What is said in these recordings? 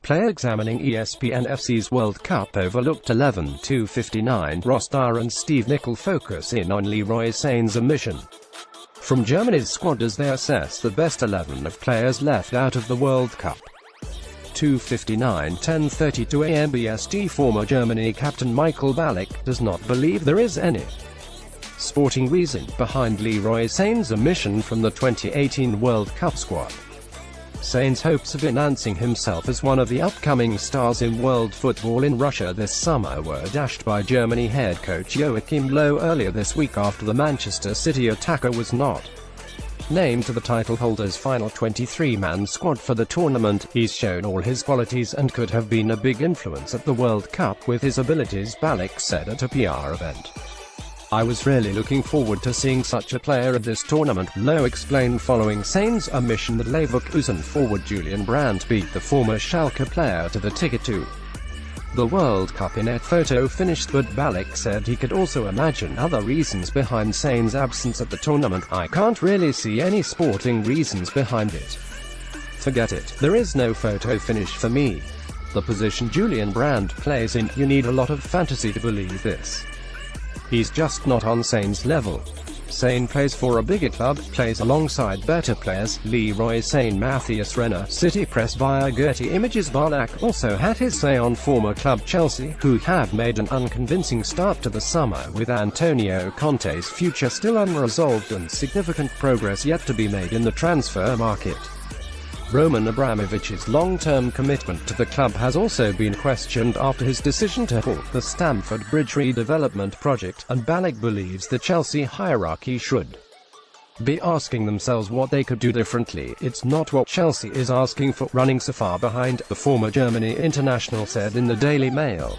playExamining ESPN FC's World Cup overlooked 11-259 Dyer and Steve Nicol focus in on Leroy Sane's omission from Germany's squad as they assess the best 11 of players left out of the World Cup. 10:32 AM BST. Former Germany captain Ballack does not believe there is any sporting reason behind Leroy Sane's omission from the 2018 World Cup squad. Sane's hopes of enhancing himself as one of the upcoming stars in world football in Russia this summer were dashed by Germany head coach Joachim Löw earlier this week after the Manchester City attacker was not named to the title holder's final 23-man squad for the tournament. He's shown all his qualities and could have been a big influence at the World Cup with his abilities, Ballack said at a PR event. I was really looking forward to seeing such a player at this tournament, Löw explained following Sane's omission that Leverkusen forward Julian Brandt beat the former Schalke player to the ticket to the World Cup in a photo finish, but Ballack said he could also imagine other reasons behind Sane's absence at the tournament. I can't really see any sporting reasons behind it. Forget it, there is no photo finish for me. The position Julian Brandt plays in, you need a lot of fantasy to believe this. He's just not on Sane's level. Sane plays for a bigger club, plays alongside better players. Leroy Sa. Matthias Renner, City Press via Getty Images. Ballack also had his say on former club Chelsea, who have made an unconvincing start to the summer with Antonio Conte's future still unresolved and significant progress yet to be made in the transfer market. Roman Abramovich's long-term commitment to the club has also been questioned after his decision to halt the Stamford Bridge redevelopment project, and Ballack believes the Chelsea hierarchy should be asking themselves what they could do differently. It's not what Chelsea is asking for, running so far behind, the former Germany international said in the Daily Mail.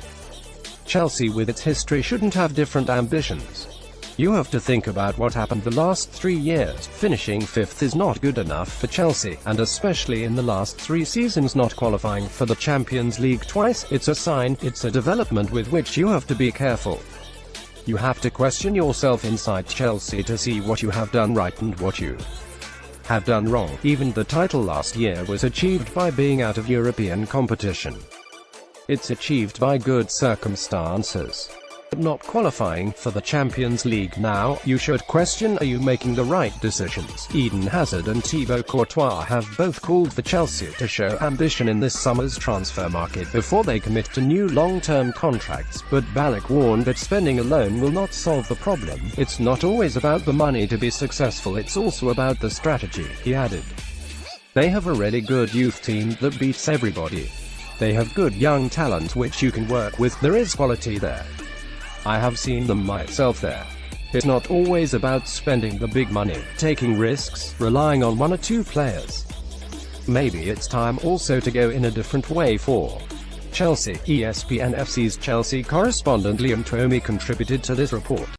Chelsea with its history shouldn't have different ambitions. You have to think about what happened the last 3 years. Finishing 5th is not good enough for Chelsea, and especially in the last 3 seasons not qualifying for the Champions League twice. It's a sign, it's a development with which you have to be careful. You have to question yourself inside Chelsea to see what you have done right and what you have done wrong. Even the title last year was achieved by being out of European competition. It's achieved by good circumstances. Not qualifying for the Champions League now, you should question, are you making the right decisions? Eden Hazard and Thibaut Courtois have both called for Chelsea to show ambition in this summer's transfer market before they commit to new long-term contracts, but Ballack warned that spending alone will not solve the problem. It's not always about the money to be successful, it's also about the strategy, he added. They have a really good youth team that beats everybody. They have good young talent which you can work with, there is quality there. I have seen them myself there. It's not always about spending the big money, taking risks, relying on 1 or 2 players. Maybe it's time also to go in a different way for Chelsea. ESPN FC's Chelsea correspondent Liam Twomey contributed to this report.